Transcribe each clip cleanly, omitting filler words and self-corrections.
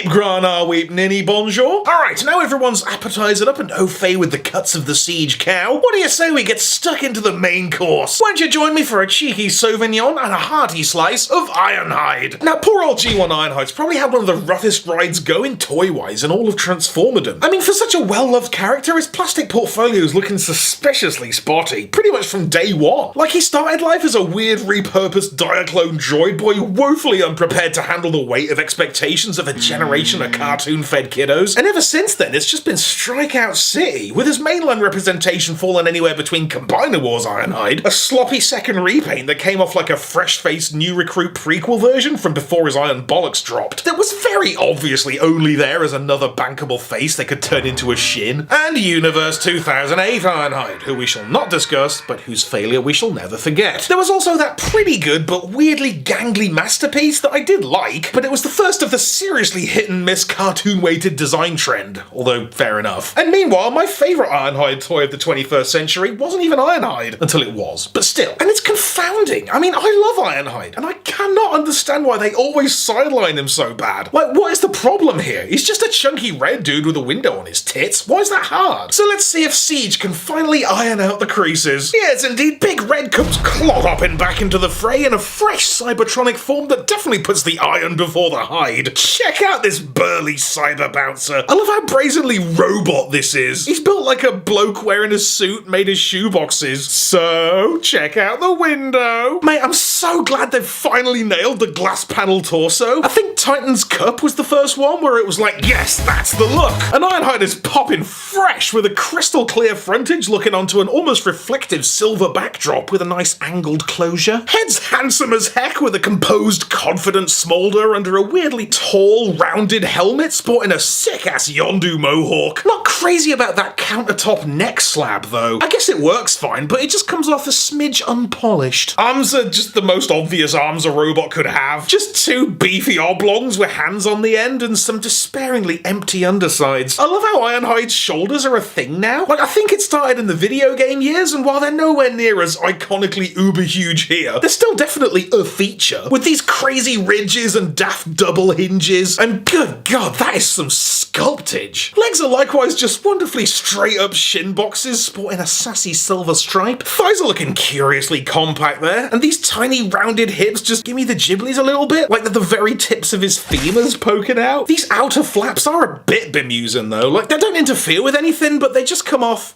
grana weep ninny bonjour. Alright, now everyone's appetized up and au fait with the cuts of the siege cow, what do you say we get stuck into the main course? Won't you join me for a cheeky sauvignon and a hearty slice of Ironhide? Now, poor old G1 Ironhide's probably had one of the roughest rides going toy-wise in all of Transformerdom. I mean, for such a well-loved character, his plastic portfolio's looking suspiciously spotty, pretty much from day one. Like, he started life as a weird repurposed Diaclone droid boy woefully unprepared to handle the weight of expectations of a generation of cartoon-fed kiddos, and ever since then it's just been Strikeout City, with his mainline representation falling anywhere between Combiner Wars Ironhide, a sloppy second repaint that came off like a fresh-faced new recruit prequel version from before his Iron Bollocks dropped, that was very obviously only there as another bankable face they could turn into a shin, and Universe 2008 Ironhide, who we shall not discuss, but whose failure we shall never forget. There was also that pretty good but weirdly gangly masterpiece that I did like, but it was the first of the seriously hit-and-miss cartoon-weighted design trend, although fair enough. And meanwhile, my favourite Ironhide toy of the 21st century wasn't even Ironhide, until it was, but still. And it's confounding. I mean, I love Ironhide, and I cannot understand why they always sideline him so bad. Like, what is the problem here? He's just a chunky red dude with a window on his tits. Why is that hard? So let's see if Siege can finally iron out the creases. Yes, indeed, Big Red comes clod-hopping back into the fray in a fresh Cybertronic form that definitely puts the iron before the hide. Check out this burly cyber bouncer. I love how brazenly robot this is. He's built like a bloke wearing a suit made of shoeboxes. So, check out the window. Mate, I'm so glad they've finally nailed the glass panel torso. I think Titan's Cup was the first one where it was like, yes, that's the look. And Ironhide is popping fresh with a crystal clear frontage looking onto an almost reflective silver backdrop with a nice angled closure. Head's handsome as heck with a composed, confident smolder under a weirdly tall, rounded helmet sporting a sick-ass Yondu mohawk. Not crazy about that countertop neck slab, though. I guess it works fine, but it just comes off a smidge unpolished. Arms are just the most obvious arms a robot could have. Just two beefy oblongs with hands on the end and some despairingly empty undersides. I love how Ironhide's shoulders are a thing now. Like, I think it started in the video game years, and while they're nowhere near as iconically uber huge here, they're still definitely a feature, with these crazy ridges and daft double hinges, and good god, that is some sculptage. Legs are likewise just wonderfully straight up shin boxes sporting a sassy silver stripe. Thighs are looking curiously compact there, and these tiny rounded hips just give me the Ghiblies a little bit, like they're the very tips of his femurs poking out. These outer flaps are a bit bemusing though, like they don't interfere with anything, but they just come off.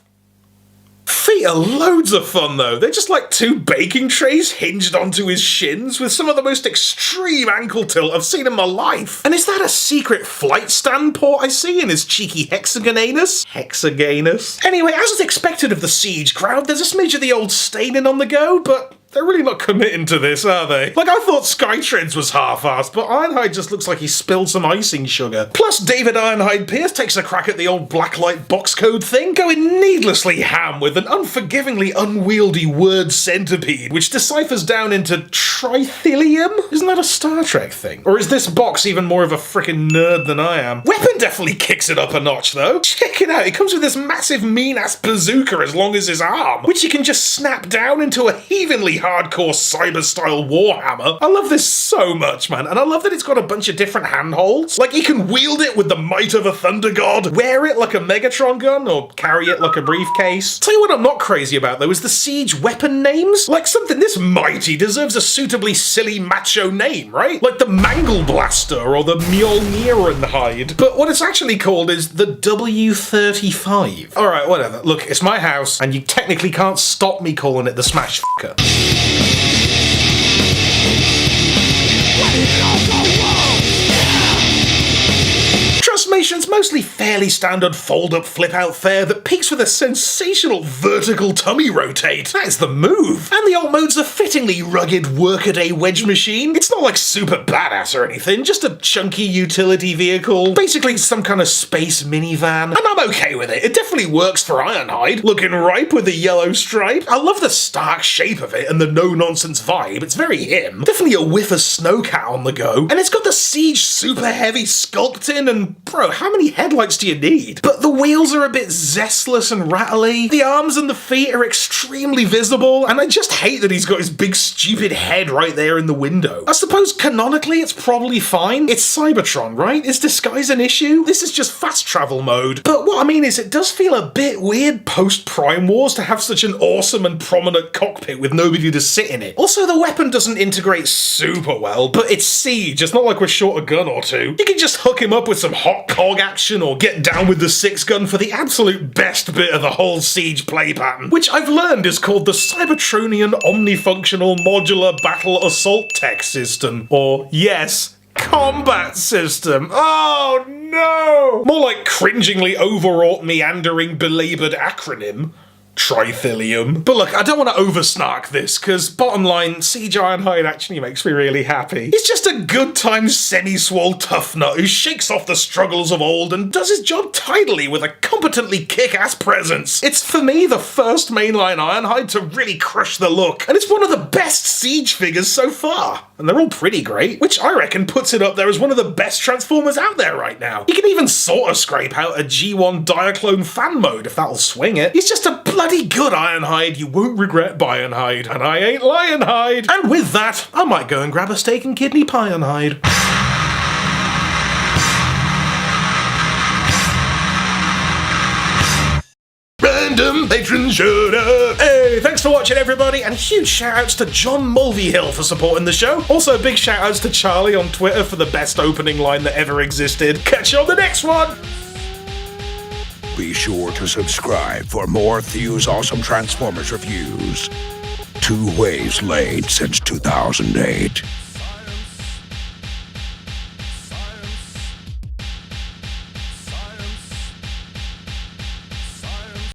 Feet are loads of fun though. They're just like two baking trays hinged onto his shins with some of the most extreme ankle tilt I've seen in my life. And is that a secret flight stand port I see in his cheeky hexagon anus? Hexaganus? Anyway, as is expected of the Siege crowd, there's a smidge of the old staining on the go, but they're really not committing to this, are they? Like, I thought Skytreads was half-assed, but Ironhide just looks like he spilled some icing sugar. Plus, David Ironhide Pierce takes a crack at the old blacklight box code thing, going needlessly ham with an unforgivingly unwieldy word centipede, which deciphers down into trithelium? Isn't that a Star Trek thing? Or is this box even more of a frickin' nerd than I am? Weapon definitely kicks it up a notch, though. Check it out, it comes with this massive mean-ass bazooka as long as his arm, which you can just snap down into a heavenly hardcore cyber-style warhammer. I love this so much, man, and I love that it's got a bunch of different handholds. Like, you can wield it with the might of a thunder god, wear it like a Megatron gun, or carry it like a briefcase. Tell you what I'm not crazy about, though, is the Siege weapon names. Like, something this mighty deserves a suitably silly macho name, right? Like the Mangle Blaster or the Mjolnirenhide. But what it's actually called is the W35. Alright, whatever. Look, it's my house, and you technically can't stop me calling it the Smash Fucker. Transformation's mostly fairly standard fold-up flip-out fare that peaks with a sensational vertical tummy rotate. That is the move. And the alt mode's a fittingly rugged workaday wedge machine. It's not like super badass or anything, just a chunky utility vehicle. Basically some kind of space minivan. And I'm okay with it. It definitely works for Ironhide. Looking ripe with the yellow stripe. I love the stark shape of it and the no-nonsense vibe. It's very him. Definitely a whiff of Snowcat on the go. And it's got the Siege super heavy sculpting and and bro, how many headlights do you need? But the wheels are a bit zestless and rattly, the arms and the feet are extremely visible, and I just hate that he's got his big stupid head right there in the window. I suppose canonically it's probably fine. It's Cybertron, right? Is disguise an issue? This is just fast travel mode. But what I mean is it does feel a bit weird post-Prime Wars to have such an awesome and prominent cockpit with nobody to sit in it. Also, the weapon doesn't integrate super well, but it's Siege. It's not like we're short a gun or two. You can just hook him up with some hot cog action or get down with the 6-gun for the absolute best bit of the whole Siege play pattern, which I've learned is called the Cybertronian Omnifunctional Modular Battle Assault Tech System, or yes, combat system. Oh no! More like cringingly overwrought, meandering, belaboured acronym. Trithilium. But look, I don't want to oversnark this, because bottom line, Siege Ironhide actually makes me really happy. He's just a good time semi-swole tough nut who shakes off the struggles of old and does his job tidily with a competently kick-ass presence. It's, for me, the first mainline Ironhide to really crush the look, and it's one of the best Siege figures so far. And they're all pretty great, which I reckon puts it up there as one of the best Transformers out there right now. You can even sort of scrape out a G1 Diaclone fan mode if that'll swing it. He's just a bloody good Ironhide, you won't regret Bionhide, and I ain't Lionhide. And with that, I might go and grab a steak and kidney pie and hide. Random patron showed up. Hey, thanks for watching everybody, and huge shout outs to John Mulvihill for supporting the show. Also big shout outs to Charlie on Twitter for the best opening line that ever existed. Catch you on the next one! Be sure to subscribe for more Thew's Awesome Transformers reviews. 2 waves late since 2008.